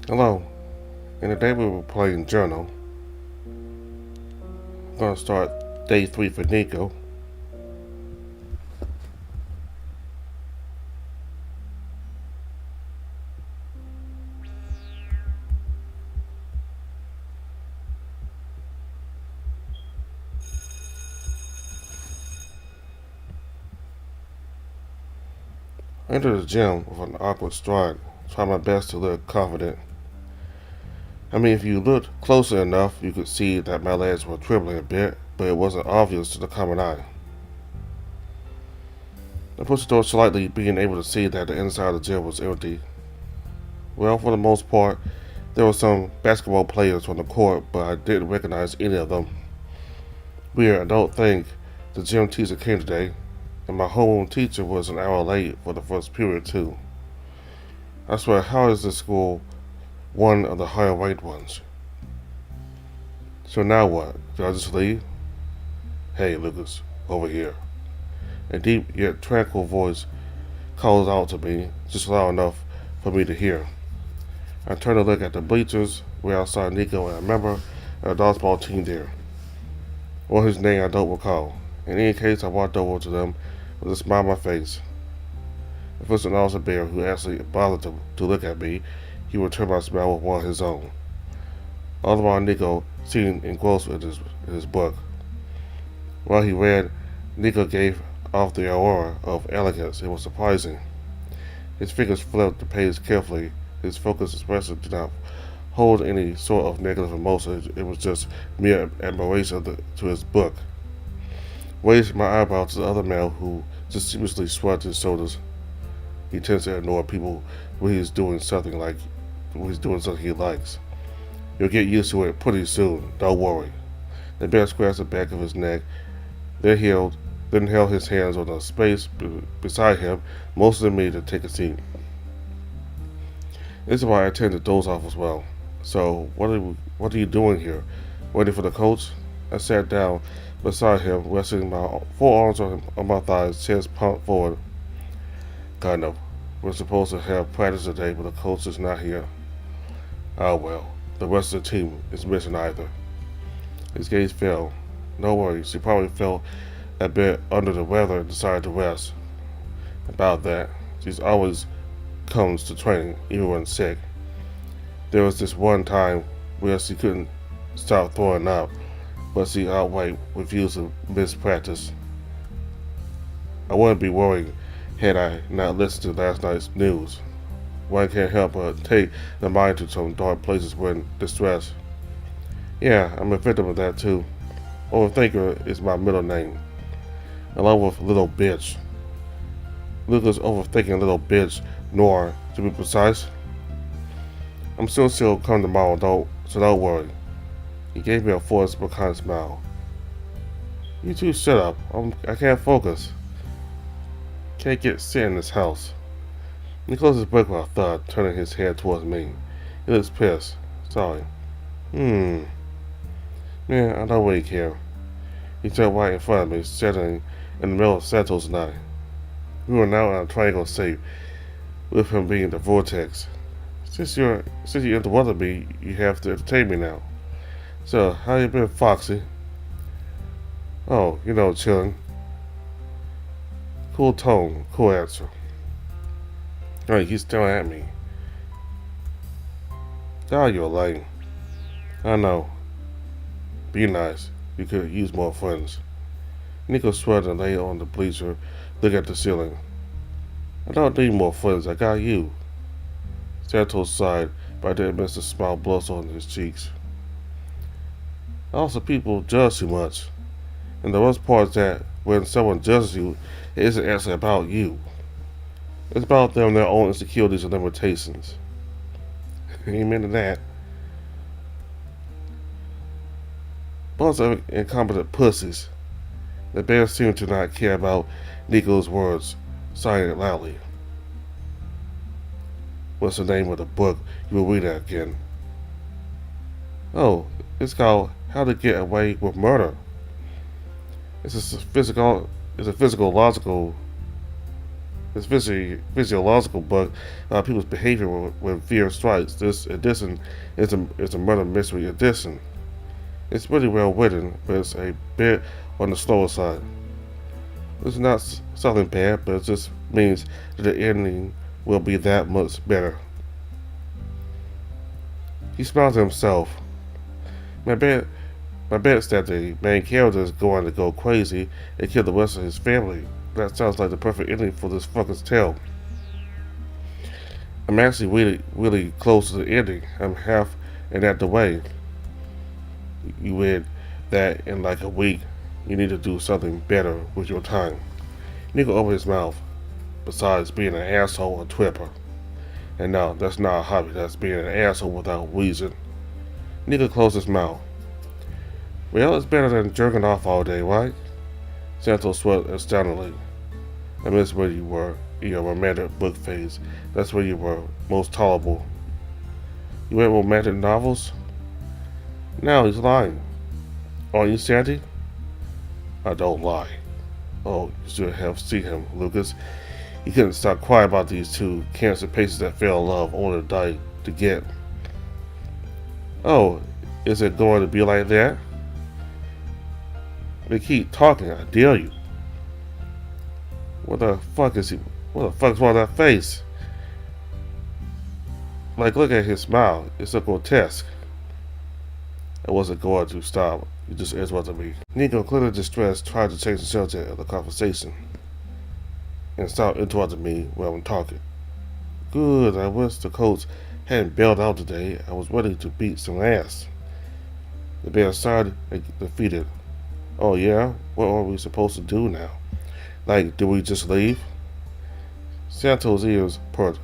Hello, and today we were playing Journal. I'm gonna start day 3 for Niko. I entered the gym with an awkward stride, trying my best to look confident. I mean, if you looked closer enough, you could see that my legs were trembling a bit, but it wasn't obvious to the common eye. I pushed the door slightly, being able to see that the inside of the gym was empty. Well, for the most part, there were some basketball players on the court, but I didn't recognize any of them. Weird, I don't think the gym teacher came today, and my homeroom teacher was an hour late for the first period, too. I swear, how is this school one of the higher ranked ones? So now what? Do I just leave? Hey, Lucas, over here. A deep yet tranquil voice calls out to me, just loud enough for me to hear. I turn to look at the bleachers where I saw Niko and a member of the dodgeball team there. Or his name I don't recall. In any case, I walked over to them with a smile on my face. If it was an officer bear who actually bothered to look at me, he returned my smile with one of his own. All the while Niko seemed engrossed in his book. While he read, Niko gave off the aura of elegance. It was surprising. His fingers flipped the page carefully. His focused expression did not hold any sort of negative emotion. It was just mere admiration to his book. Raised my eyebrow to the other man who just seamlessly shrugged his shoulders. He tends to ignore people when he's doing something he likes. You'll get used to it pretty soon, don't worry. The bear scratched the back of his neck, then held his hands on the space beside him, motioning me to take a seat. This is why I tend to doze off as well. So, what are you doing here? Waiting for the coach? I sat down beside him, resting my forearms on my thighs, chest pumped forward. Kind of. We're supposed to have practice today, but the coach is not here. Oh well, the rest of the team is missing either. His gaze fell. No worries, he probably felt a bit under the weather and decided to rest. About that, she always comes to training, even when sick. There was this one time where she couldn't stop throwing up, but she outright refused to miss practice. I wouldn't be worried had I not listened to last night's news. One can't help but take the mind to some dark places when distressed. Yeah, I'm a victim of that too. Overthinker is my middle name, along with little bitch. Lucas overthinking little bitch, nor to be precise. I'm still come tomorrow, so don't worry. He gave me a forced but kind smile. You two shut up. I can't focus. Can't get sit in this house. He closed his book with a thud, turning his head towards me. He looks pissed. Sorry. Man, I don't really care. He stood right in front of me, sitting in the middle of Santos and I. We were now in a triangle shape, with him being the vortex. Since you interrupted me, you have to entertain me now. So, how you been, Foxy? Oh, chilling. Cool tone, cool answer. Alright, he's staring at me. God, you're lame. I know. Be nice. You could use more friends. Niko shrugged and lay on the bleacher, looking at the ceiling. I don't need more friends. I got you. Santos sighed, but I didn't miss the smile blossom on his cheeks. Also, people judge too much. And the worst part is that when someone judges you, it isn't actually about you. It's about them, their own insecurities and limitations. Amen to that. Bunch of incompetent pussies. The bear seemed to not care about Niko's words, sighing it loudly. What's the name of the book you will read again? Oh, it's called How to Get Away with Murder. It's a physical, logical It's physiological, but people's behavior when fear strikes. This edition is a murder mystery edition. It's really well written, but it's a bit on the slower side. It's not something bad, but it just means that the ending will be that much better. He smiled to himself. My bet, my bet is that the main character is going to go crazy and kill the rest of his family. That sounds like the perfect ending for this fucker's tale. I'm actually really close to the ending. I'm half and at the way. You read that in like a week. You need to do something better with your time. Niko opened his mouth. Besides being an asshole or twipper. And no, that's not a hobby. That's being an asshole without reason. Niko closed his mouth. Well, it's better than jerking off all day, right? Santos sweat astoundingly. I miss where you were in your romantic book phase. That's where you were most tolerable. You read romantic novels? No, he's lying. Aren't you, Sandy? I don't lie. Oh, you should have seen him, Lucas. He couldn't stop crying about these two cancer patients that fell in love only to die to get. Oh, is it going to be like that? They keep talking, I dare you. What the fuck is he? What the fuck's wrong with that face? Like, look at his smile. It's so grotesque. I wasn't going to stop. You just interrupted me. Niko, clearly distressed, tried to change the subject of the conversation. And stopped interrupting me while I'm talking. Good, I wish the coach hadn't bailed out today. I was ready to beat some ass. The bear started defeated. Oh yeah? What are we supposed to do now? Like, do we just leave? Santos' ears perked.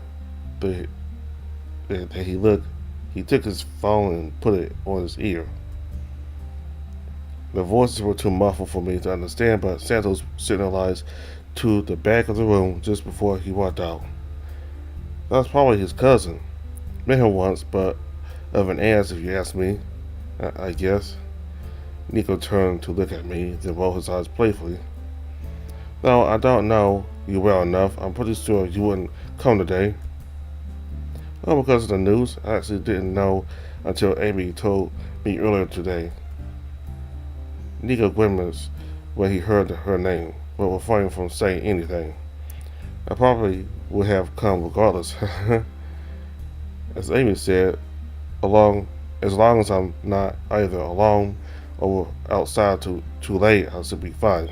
He took his phone and put it on his ear. The voices were too muffled for me to understand, but Santos signalized to the back of the room just before he walked out. That was probably his cousin. Met him once, but of an ass if you ask me, I guess. Niko turned to look at me, then rolled his eyes playfully. No, I don't know you well enough. I'm pretty sure you wouldn't come today. Oh, because of the news? I actually didn't know until Amy told me earlier today. Niko grimaced when he heard her name, but refrained from saying anything. I probably would have come regardless. As Amy said, as long as I'm not either alone or outside too late, I should be fine.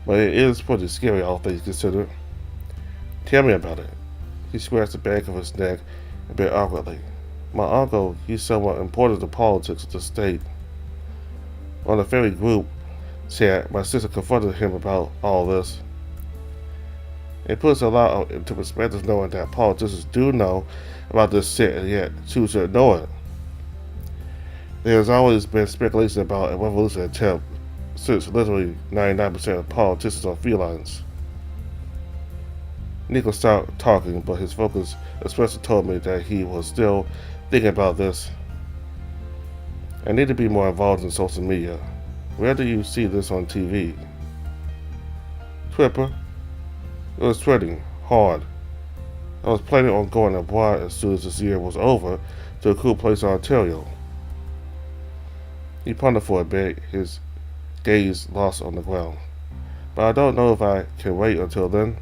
But it is pretty scary, all things considered. Tell me about it. He scratched the back of his neck a bit awkwardly. My uncle, he's somewhat important to politics of the state. On the family group chat, my sister confronted him about all this. It puts a lot into perspective knowing that politicians do know about this shit and yet choose to ignore it. There has always been speculation about a revolution attempt since literally 99% of politicians are felines. Niko stopped talking, but his focus expression told me that he was still thinking about this. I need to be more involved in social media. Where do you see this on TV? Twitter. It was trending hard. I was planning on going abroad as soon as this year was over to a cool place in Ontario. He pondered for a bit, his gaze lost on the ground. But I don't know if I can wait until then.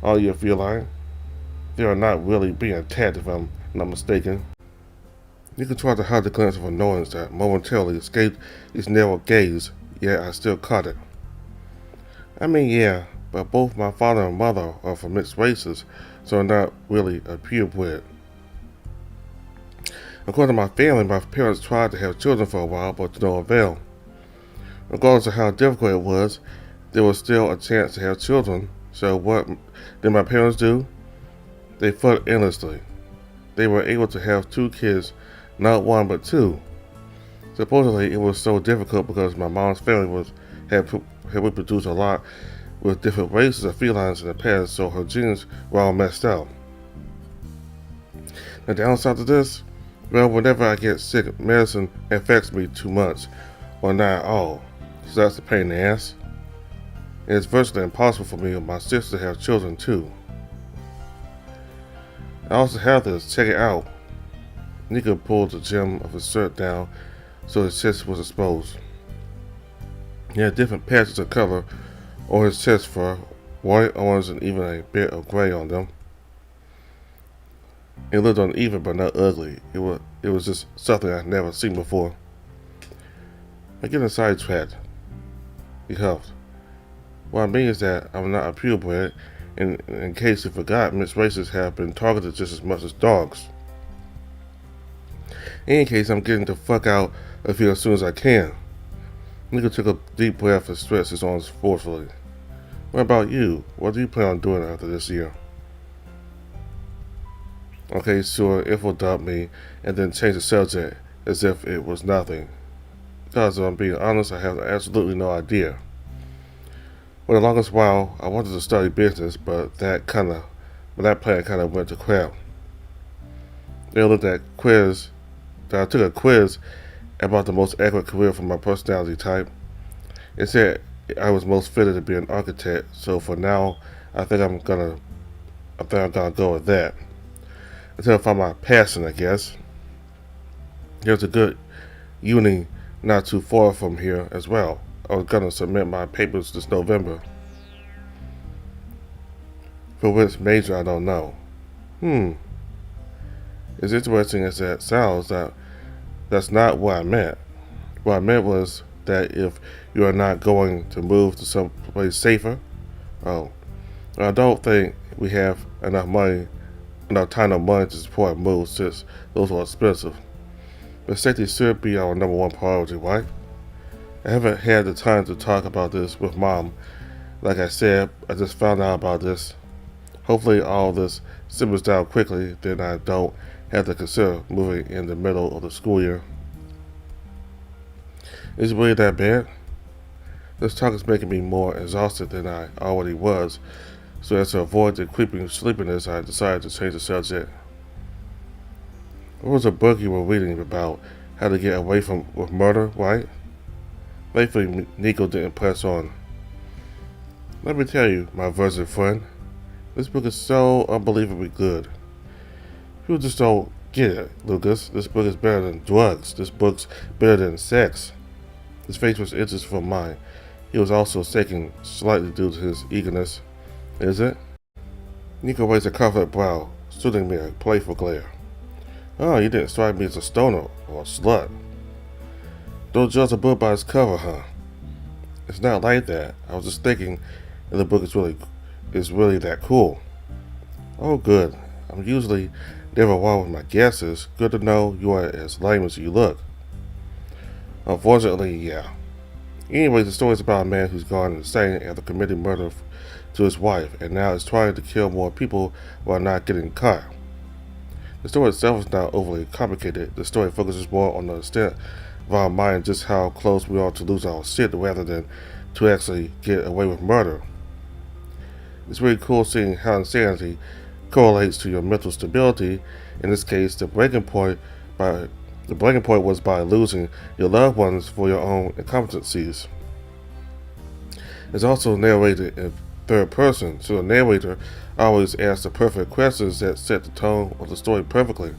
Are you a feline? They are not really being attacked if I'm not mistaken. Niko tried to hide the glance of annoyance that momentarily escaped his narrow gaze, yet I still caught it. I mean, yeah, but both my father and mother are from mixed races, so I'm not really a purebred. According to my family, my parents tried to have children for a while, but to no avail. Regardless of how difficult it was, there was still a chance to have children, so what did my parents do? They fought endlessly. They were able to have 2 kids, not 1 but 2. Supposedly, it was so difficult because my mom's family had reproduced a lot with different races of felines in the past, so her genes were all messed up. The downside to this? Well, whenever I get sick, medicine affects me too much, or not at all, so that's a pain in the ass. and it's virtually impossible for me and my sister to have children too. I also have this. Check it out. Niko pulled the hem of his shirt down so his chest was exposed. He had different patches of color on his chest fur, white, orange, and even a bit of gray on them. It looked uneven but not ugly. It was just something I'd never seen before. I get sidetracked. He huffed. What I mean is that I'm not a purebred, and in case you forgot, mixed races have been targeted just as much as dogs. In any case, I'm getting the fuck out of here as soon as I can. Niko took a deep breath and stretched his arms forcefully. What about you? What do you plan on doing after this year? Okay, sure, it will dump me and then change the subject as if it was nothing. Because if I'm being honest, I have absolutely no idea. For the longest while, I wanted to study business, but that plan kind of went to crap. They looked at I took a quiz about the most accurate career for my personality type. It said I was most fitted to be an architect, so for now, I think I'm gonna go with that. Until I find my passion, I guess. There's a good uni not too far from here as well. I was gonna submit my papers this November. For which major, I don't know. As interesting as that sounds, that's not what I meant. What I meant was that if you are not going to move to some place safer, I don't think we have enough time or money to support a move since those are expensive. But safety should be our number one priority, right? I haven't had the time to talk about this with Mom. Like I said, I just found out about this. Hopefully all this simmers down quickly, then I don't have to consider moving in the middle of the school year. Is it really that bad? This talk is making me more exhausted than I already was, so as to avoid the creeping sleepiness, I decided to change the subject. What was a book you were reading about how to get away with murder, right? Thankfully, Niko didn't press on. Let me tell you, my virgin friend, this book is so unbelievably good. People just don't get it, Lucas. This book is better than drugs. This book's better than sex. His face was inches from mine. He was also shaking slightly due to his eagerness. Is it? Niko raised a confident brow, shooting me a playful glare. Oh, you didn't strike me as a stoner or a slut. Don't judge a book by its cover, huh? It's not like that. I was just thinking if the book is really that cool. Oh, good. I'm usually never wrong with my guesses. Good to know you are as lame as you look. Unfortunately, yeah. Anyways, the story is about a man who's gone insane after committing murder to his wife, and now is trying to kill more people while not getting caught. The story itself is not overly complicated. The story focuses more on the extent of our mind, just how close we are to lose our shit rather than to actually get away with murder. It's really cool seeing how insanity correlates to your mental stability. In this case, the breaking point was by losing your loved ones for your own incompetencies. It's also narrated in third person, so the narrator always asks the perfect questions that set the tone of the story perfectly.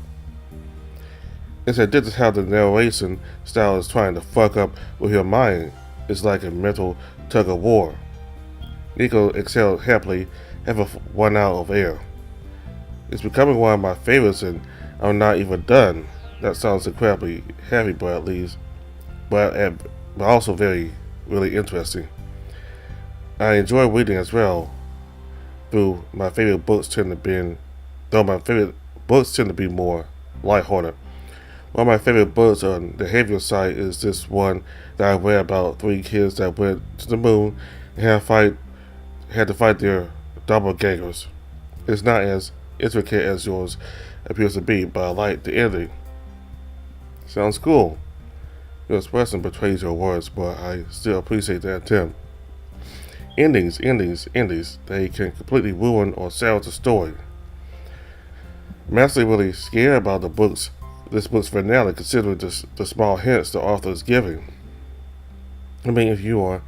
It's that this is how the narration style is trying to fuck up with your mind. It's like a mental tug of war. Niko exhaled happily, having run out of air. It's becoming one of my favorites, and I'm not even done. That sounds incredibly heavy, but also really interesting. I enjoy reading as well, though my favorite books tend to be more lighthearted. One of my favorite books on the behavioral side is this one that I read about 3 kids that went to the moon and had to fight their doppelgangers. It's not as intricate as yours appears to be, but I like the ending. Sounds cool. Your expression betrays your words, but I still appreciate that attempt. Endings, they can completely ruin or salvage the story. I'm actually really scared about this book's finale, considering the small hints the author is giving. I mean, if you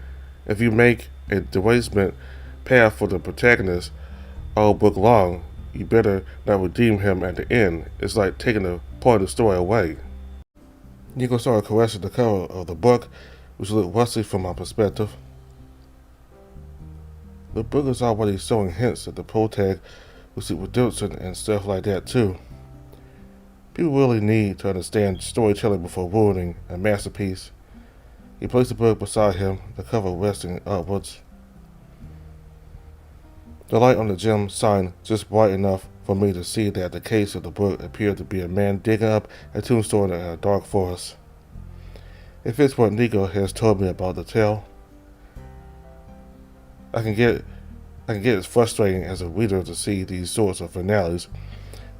make a derangement path for the protagonist all book long. You better not redeem him at the end. It's like taking a part of the story away. Niko started caressing the cover of the book, which looked rusty from my perspective. The book is already showing hints that the protag will see redemption and stuff like that too. People really need to understand storytelling before ruining a masterpiece. He placed the book beside him, the cover resting upwards. The light on the gem shine just bright enough for me to see that the case of the book appeared to be a man digging up a tombstone in a dark forest. It fits what Niko has told me about the tale. I can get it's frustrating as a reader to see these sorts of finales,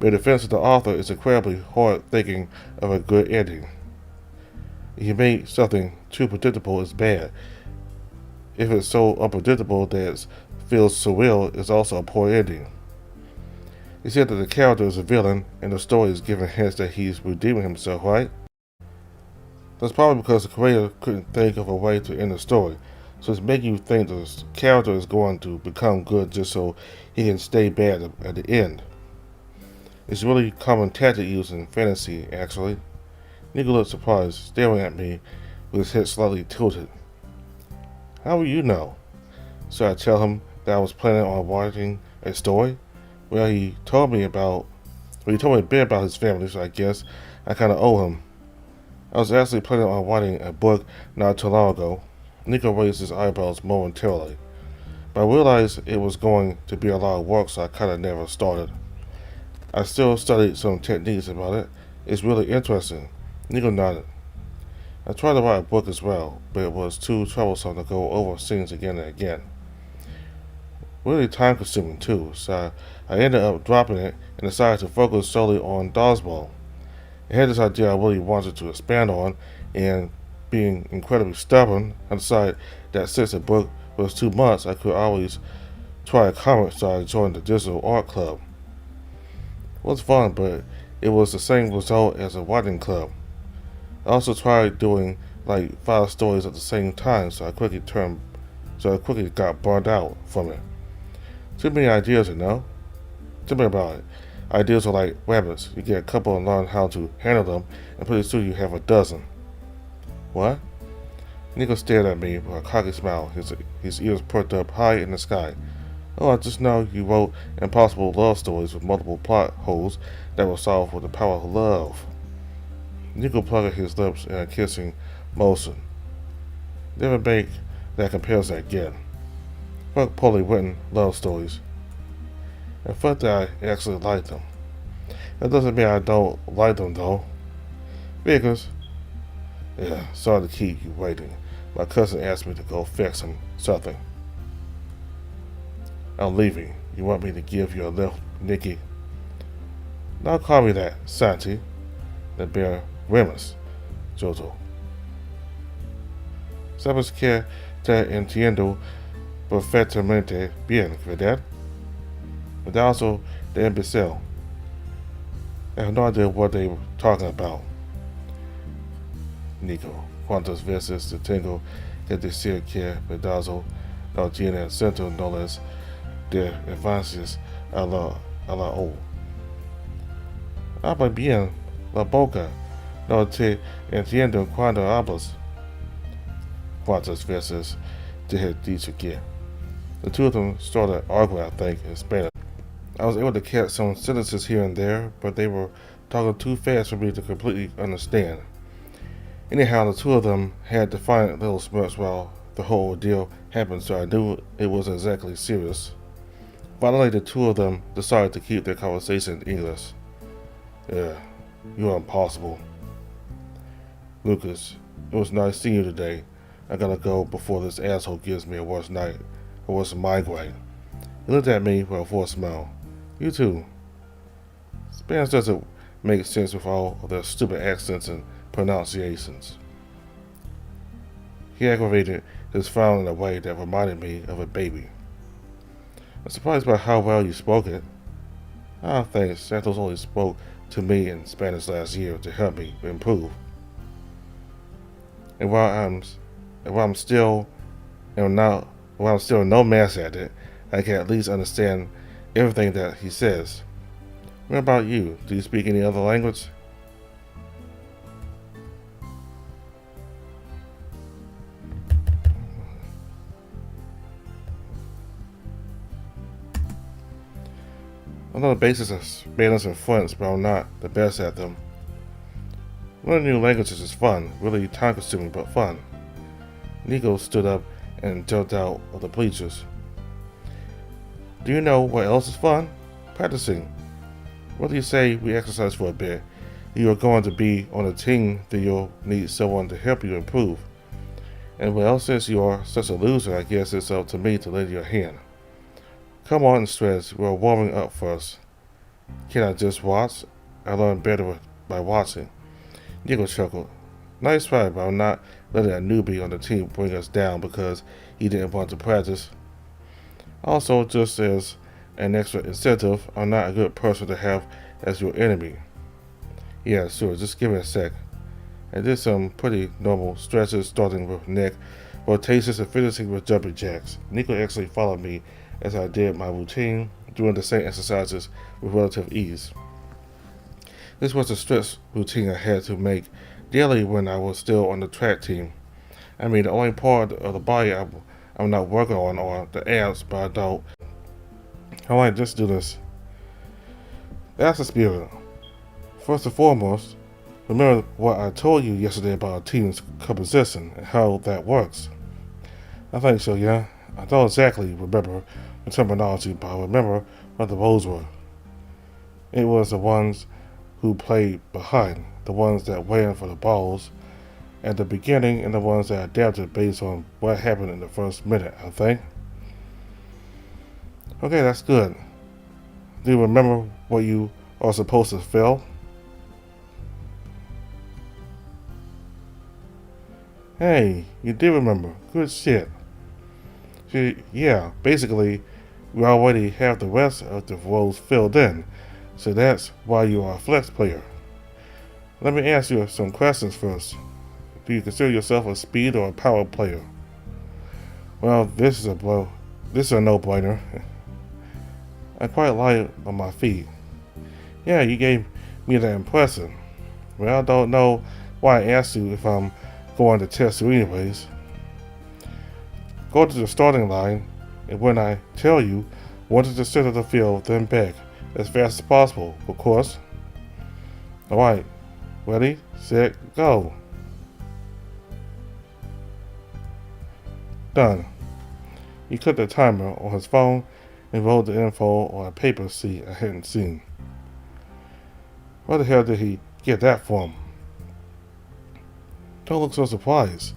but in defense of the author is incredibly hard thinking of a good ending. If you make something too predictable, it's bad. If it's so unpredictable that it feels surreal, it's also a poor ending. He said that the character is a villain, and the story is giving hints that he's redeeming himself, right? That's probably because the creator couldn't think of a way to end the story, so it's making you think the character is going to become good just so he can stay bad at the end. It's a really common tactic used in fantasy, actually. Niko looked surprised, staring at me with his head slightly tilted. How will you know? So I tell him that I was planning on writing a story? Well, he told me a bit about his family, so I guess I kind of owe him. I was actually planning on writing a book not too long ago. Niko raised his eyebrows momentarily, but I realized it was going to be a lot of work, so I kind of never started. I still studied some techniques about it. It's really interesting. Niko nodded. I tried to write a book as well, but it was too troublesome to go over scenes again and again. Really time consuming too, so I ended up dropping it and decided to focus solely on Dodgeball. I had this idea I really wanted to expand on, and being incredibly stubborn, I decided that since the book was 2 months, I could always try a comic, so I joined the Digital Art Club. It was fun, but it was the same result as a writing club. I also tried doing like 5 stories at the same time, so I quickly got burned out from it. Too many ideas, you know? Tell me about it. Ideas are like rabbits. You get a couple and learn how to handle them, and pretty soon you have a dozen. What? Niko stared at me with a cocky smile, his ears perked up high in the sky. Oh, I just know you wrote impossible love stories with multiple plot holes that were solved with the power of love. Niko plucked his lips in a kissing motion. Never make that comparison again. Fuck poorly written love stories. And fuck that I actually like them. That doesn't mean I don't like them though. Because, yeah, sorry to keep you waiting. My cousin asked me to go fix him something. I'm leaving. You want me to give you a lift, Nicky? Don't call me that, Santi. The bear grimace, Jojo. ¿Sabes que te entiendo perfectamente bien, verdad? Pedazo de imbecile. I have no idea what they were talking about. Niko, ¿cuántas veces te tengo que decir que pedazo no tiene acento no les de infancias a la O? Habla bien la boca. No te entiendo cuando hablas. ¿Cuántas veces te he dicho que? The two of them started arguing, I think, in Spanish. I was able to catch some sentences here and there, but they were talking too fast for me to completely understand. Anyhow, the two of them had defiant little smirks while the whole ordeal happened, so I knew it wasn't exactly serious. Finally, the two of them decided to keep their conversation in English. Yeah, you are impossible. Lucas, it was nice seeing you today. I gotta go before this asshole gives me a worse migraine. He looked at me with a forced smile. You too. Spanish doesn't make sense with all of their stupid accents and pronunciations. He aggravated his frown in a way that reminded me of a baby. I'm surprised by how well you spoke it. Ah, thanks. Santos only spoke to me in Spanish last year to help me improve. And while I'm still am not While I'm still no master at it, I can at least understand everything that he says. What about you? Do you speak any other language? I know the basics of Spanish and French, but I'm not the best at them. Learning new languages is fun, really time consuming, but fun. Niko stood up and jumped out of the bleachers. Do you know what else is fun? Practicing. What do you say we exercise for a bit? You are going to be on a team that you'll need someone to help you improve. And well, since you are such a loser, I guess it's up to me to lend you a hand. Come on and stretch, we're warming up first. Can I just watch? I learn better by watching. Niko chuckled. Nice try, but I'm not letting a newbie on the team bring us down because he didn't want to practice. Also, just as an extra incentive, I'm not a good person to have as your enemy. Yeah, sure, just give me a sec. I did some pretty normal stretches, starting with neck rotations and finishing with jumping jacks. Niko actually followed me as I did my routine, doing the same exercises with relative ease. This was a stretch routine I had to make daily when I was still on the track team. I mean, the only part of the body I'm not working on are the abs, but I don't. Alright, just do this. That's the spirit. First and foremost, remember what I told you yesterday about a team's composition and how that works. I think so, yeah. I don't exactly remember the terminology, but I remember what the roles were. It was the ones who played behind, the ones that ran for the balls at the beginning, and the ones that adapted based on what happened in the first minute, I think. Okay, that's good. Do you remember what you are supposed to feel? Hey, you did remember. Good shit. See, yeah, basically, we already have the rest of the roles filled in, so that's why you are a flex player. Let me ask you some questions first. Do you consider yourself a speed or a power player? Well, this is a no-brainer. I'm quite light on my feet. Yeah, you gave me that impression. Well, I don't know why I asked you if I'm going to test you anyways. Go to the starting line, and when I tell you, run to the center of the field, then back as fast as possible, of course. Alright, ready, set, go. Done. He clicked the timer on his phone and wrote the info on a paper sheet I hadn't seen. Where the hell did he get that from? Don't look so surprised.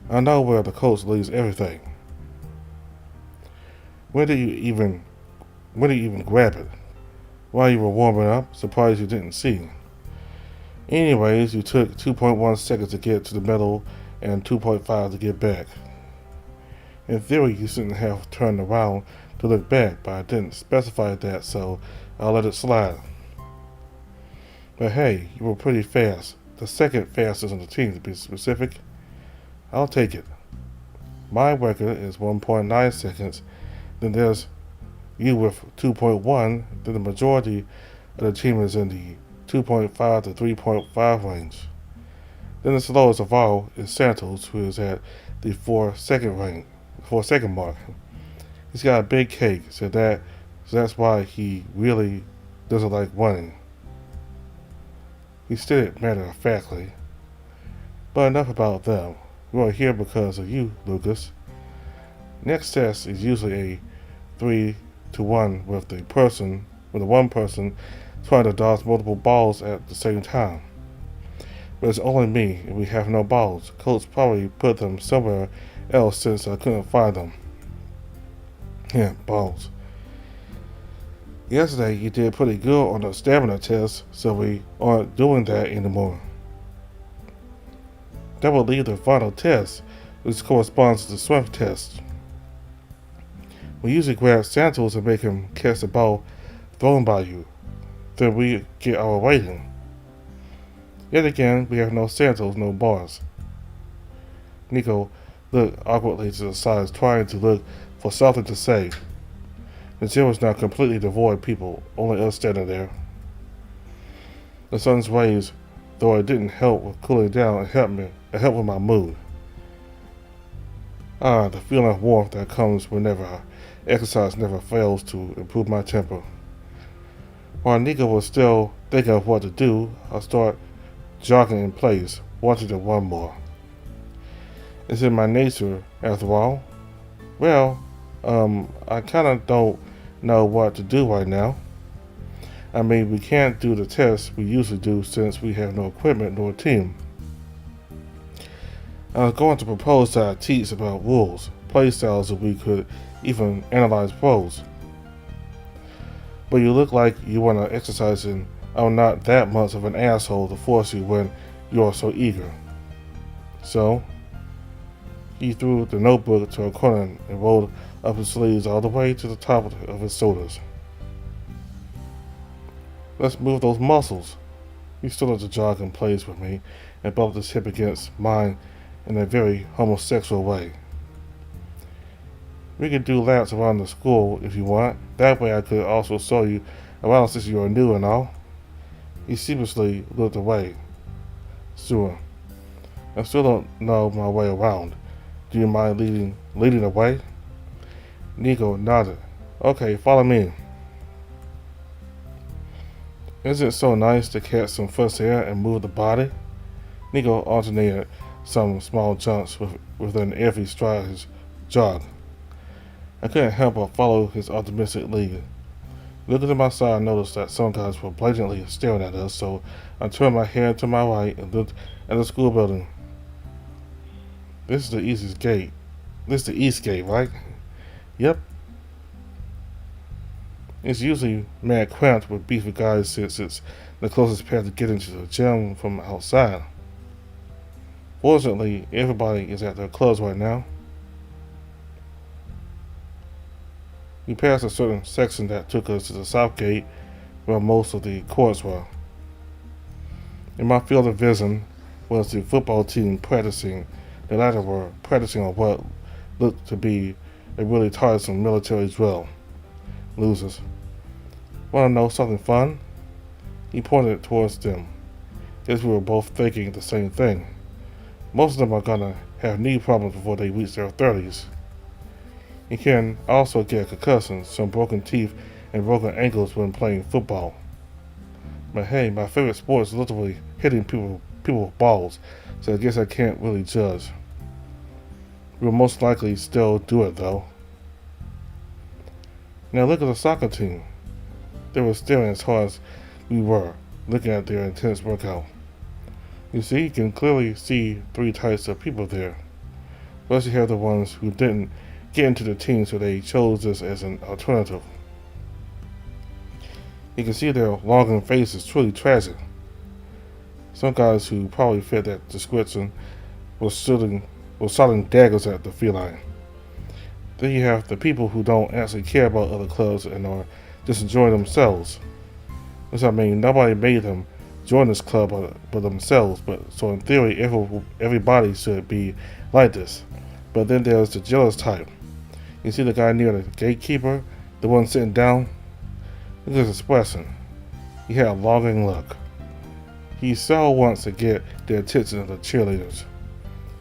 I know where the coach leaves everything. When did you even grab it? While you were warming up, surprised you didn't see. Anyways, you took 2.1 seconds to get to the middle and 2.5 to get back. In theory, you shouldn't have turned around to look back, but I didn't specify that, so I'll let it slide. But hey, you were pretty fast. The second fastest on the team, to be specific. I'll take it. My record is 1.9 seconds. Then there's you with 2.1. Then the majority of the team is in the 2.5 to 3.5 range. Then the slowest of all is Santos, who is at the 4-second mark. He's got a big cake, so that's why he really doesn't like running. He stated matter-of-factly. But enough about them. We are here because of you, Lucas. Next test is usually a 3-to-1 with the one person trying to dodge multiple balls at the same time. But it's only me, and we have no balls. Coach probably put them somewhere else since I couldn't find them. Yeah, balls. Yesterday you did pretty good on the stamina test, so we aren't doing that anymore. That will leave the final test, which corresponds to the strength test. We usually grab Santos and make him catch the ball thrown by you. Then we get our rating. Yet again, we have no Santos, no bars. Niko looked awkwardly to the sides, trying to look for something to say. The gym was now completely devoid of people, only us standing there. The sun's rays, though it didn't help with cooling down, it helped with my mood. The feeling of warmth that comes whenever I exercise never fails to improve my temper. While Niko was still thinking of what to do, I started jogging in place, wanting to run more. It's in my nature, after all. Well, I kinda don't know what to do right now. I mean, we can't do the tests we usually do since we have no equipment nor team. I was going to propose to our teach about rules, play styles, if we could even analyze pros. But you look like you want to exercise and I'm not that much of an asshole to force you when you are so eager. So, he threw the notebook to a corner and rolled up his sleeves all the way to the top of his shoulders. Let's move those muscles. He stood up to jog in place with me and bumped his hip against mine in a very homosexual way. We could do laps around the school if you want. That way I could also show you around since you are new and all. He sheepishly looked away. Sure. I still don't know my way around. Do you mind leading the way? Niko nodded. Okay, follow me. Isn't it so nice to catch some fresh air and move the body? Niko alternated some small jumps within every stride of his jog. I couldn't help but follow his optimistic lead. Looking to my side, I noticed that some guys were blatantly staring at us, so I turned my head to my right and looked at the school building. This is the easiest gate. This is the east gate, right? Yep. It's usually mad cramped with beefy guys since it's the closest path to get into the gym from outside. Fortunately, everybody is at their clubs right now. We passed a certain section that took us to the south gate where most of the courts were. In my field of vision was the football team practicing. The latter were practicing on what looked to be a really tiresome military drill. Losers. Want to know something fun? He pointed towards them. Guess we were both thinking the same thing. Most of them are gonna have knee problems before they reach their 30s. You can also get concussions, some broken teeth, and broken ankles when playing football. But hey, my favorite sport is literally hitting people with balls, so I guess I can't really judge. We'll most likely still do it though. Now look at the soccer team. They were staring as hard as we were, looking at their intense workout. You see, you can clearly see three types of people there. First you have the ones who didn't get into the team, so they chose this as an alternative. You can see their longing faces, truly tragic. Some guys who probably fit that description were shooting daggers at the feline. Then you have the people who don't actually care about other clubs and are just enjoying themselves. Which I mean, nobody made them join this club but themselves, but so in theory everybody should be like this. But then there's the jealous type. You see the guy near the gatekeeper, the one sitting down? Look at his expression. He had a longing look. He so wants to get the attention of the cheerleaders.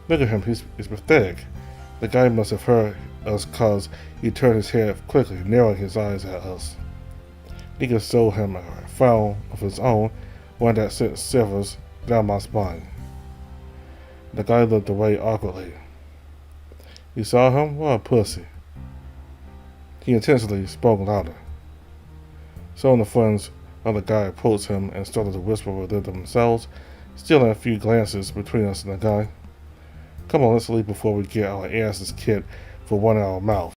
Look at him, he's pathetic. The guy must have heard us cause he turned his head quickly, narrowing his eyes at us. Niko showed him a frown of his own, one that sent shivers down my spine. The guy looked away awkwardly. You saw him? What a pussy. He intentionally spoke louder. Some of the friends of the guy approached him and started to whisper within themselves, stealing a few glances between us and the guy. Come on, let's leave before we get our asses kicked for one in our mouth.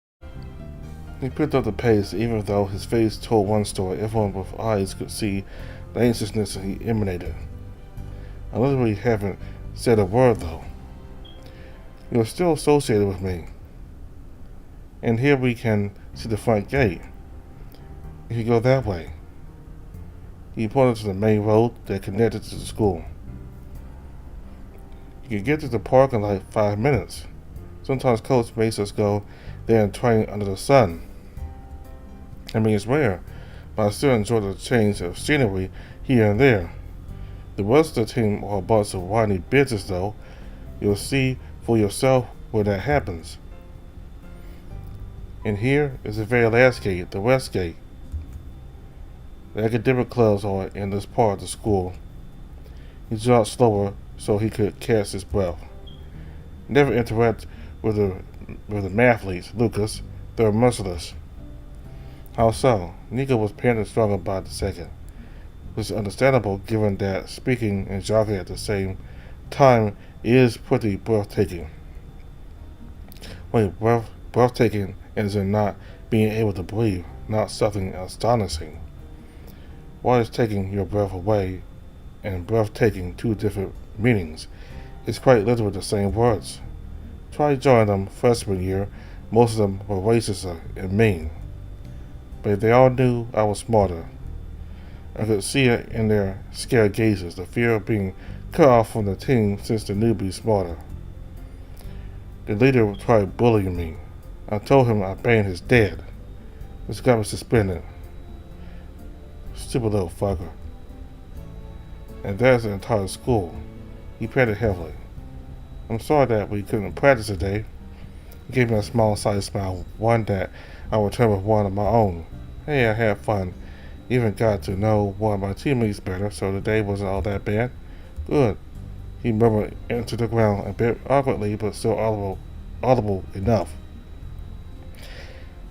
He picked up the pace, even though his face told one story. Everyone with eyes could see the anxiousness he emanated. I literally haven't said a word, though. You're still associated with me. And here we can see the front gate. If you go that way. He pointed to the main road that connected to the school. You can get to the park in like 5 minutes. It's Sometimes coach makes us go there and train under the sun. I mean, it's rare, but I still enjoy the change of scenery here and there. The rest of the team are a bunch of whiny bitches, though. You'll see for yourself when that happens. And here is the very last gate, the west gate. The academic clubs are in this part of the school. He jogged slower so he could catch his breath. Never interact with the mathletes, Lucas. They're merciless. How so? Niko was panting stronger by the second, which is understandable given that speaking and jogging at the same time is pretty breathtaking. Wait, breathtaking is in not being able to breathe, not something astonishing. Why is taking your breath away and breathtaking two different meanings? It's quite literally the same words. Try joining them freshman year. Most of them were racist and mean. But they all knew I was smarter. I could see it in their scared gazes, the fear of being cut off from the team since they knew be smarter. The leader tried bullying me. I told him I banged his dad. This got me suspended. Stupid little fucker. And that's the entire school. He patted heavily. I'm sorry that we couldn't practice today. He gave me a small-sized smile, one that I returned with one of my own. Hey, I had fun. Even got to know one of my teammates better, so the day wasn't all that bad. Good. He murmured into the ground a bit awkwardly, but still audible enough.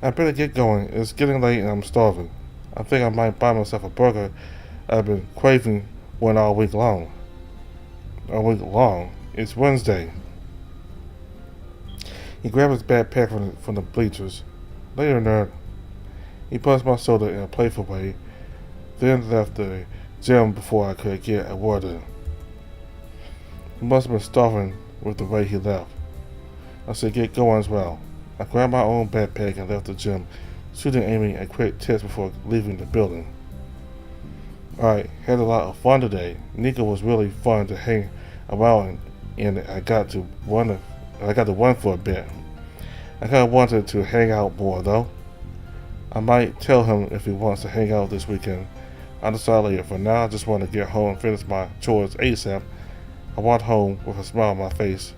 I better get going. It's getting late and I'm starving. I think I might buy myself a burger. I've been craving one all week long. It's Wednesday. He grabbed his backpack from the bleachers. Later, nerd. He punched my soda in a playful way, then left the gym before I could get a word in. He must have been starving with the way he left. I said get going as well. I grabbed my own backpack and left the gym, shooting Amy a quick text before leaving the building. Alright, had a lot of fun today. Niko was really fun to hang around and I got to run for a bit. I kinda wanted to hang out more though. I might tell him if he wants to hang out this weekend. I'll decide later. For now, I just want to get home and finish my chores ASAP. I walked home with a smile on my face.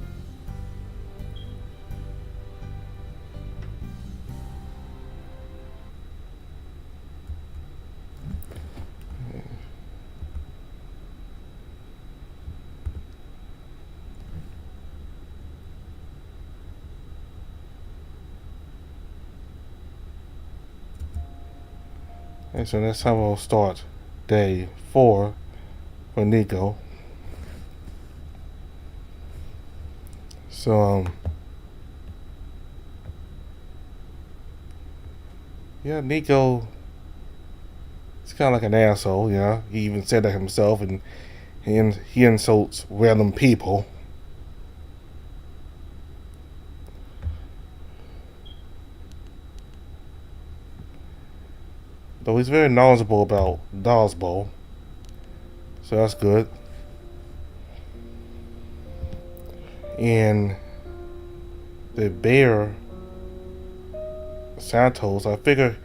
And so that's how we'll start day 4 for Niko. So, yeah, Niko is kind of like an asshole, you know. He even said that himself, and he insults random people. Though he's very knowledgeable about dodgeball, so that's good. And the bear, Santos, I figure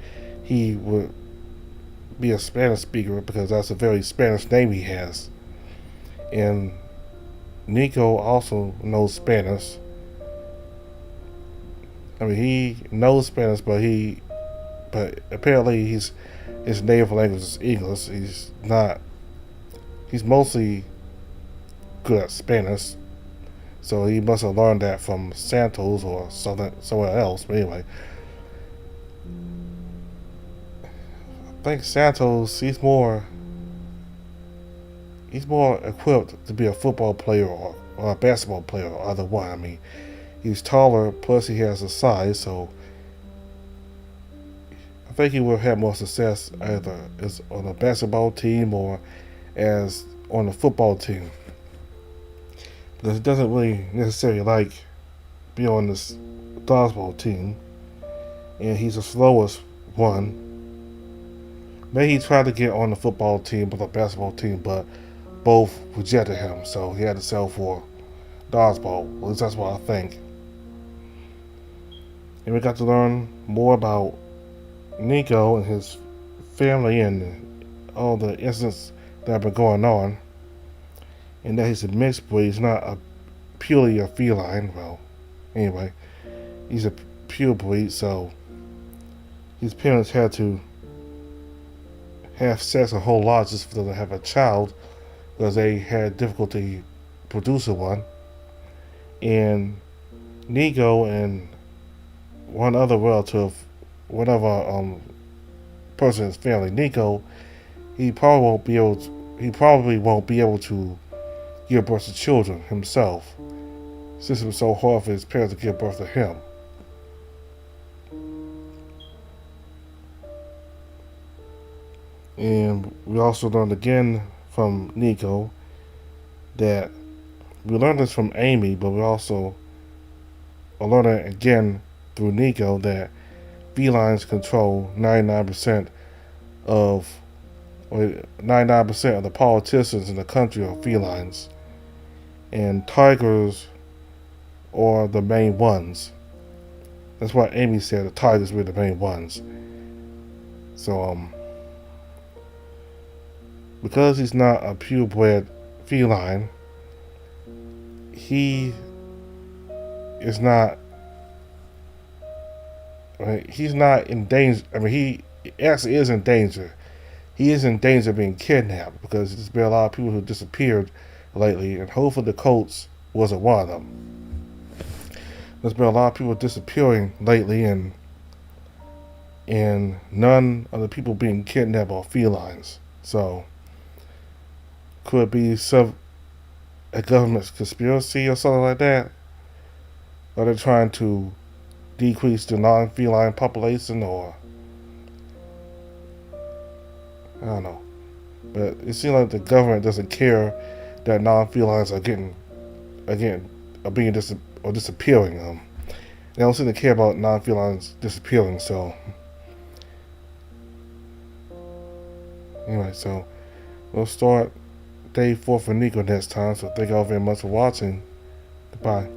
he would be a Spanish speaker because that's a very Spanish name he has. And Niko also knows Spanish. I mean, he knows Spanish, but apparently his native language is English. He's mostly good at Spanish, so he must have learned that from Santos or somewhere else. But anyway, I think Santos, he's more equipped to be a football player or a basketball player, or either one. I mean, he's taller, plus he has the size, so I think he will have more success either as on a basketball team or as on a football team, because he doesn't really necessarily like be on this dodgeball team, and he's the slowest one. Maybe he tried to get on the football team or the basketball team, but both rejected him, so he had to settle for dodgeball. At least that's what I think. and we got to learn more about Niko and his family and all the incidents that have been going on, and that he's a mixed breed. He's not purely a feline. Well, anyway, he's a pure breed, so his parents had to have sex a whole lot just for them to have a child because they had difficulty producing one. And Niko and one other relative, one other person in his family, Niko, he probably won't be able to give birth to children himself, since it was so hard for his parents to give birth to him. And we also learned again from Niko that we learned this from Amy, but we also are learning again through Niko that felines control 99% of or 99% of the politicians in the country are felines, and tigers are the main ones. That's why Amy said the tigers were the main ones. So because he's not a purebred feline, he is not. He's not in danger. I mean, he actually is in danger. He is in danger of being kidnapped because there's been a lot of people who disappeared lately, and hopefully the Colts wasn't one of them. There's been a lot of people disappearing lately, and none of the people being kidnapped are felines. So could it be a government conspiracy or something like that? Are they trying to decrease the non-feline population, or I don't know? But it seems like the government doesn't care that non-felines are being disappearing. They don't seem to care about non-felines disappearing. So anyway, so we'll start day 4 for Niko next time. So thank you all very much for watching. Goodbye.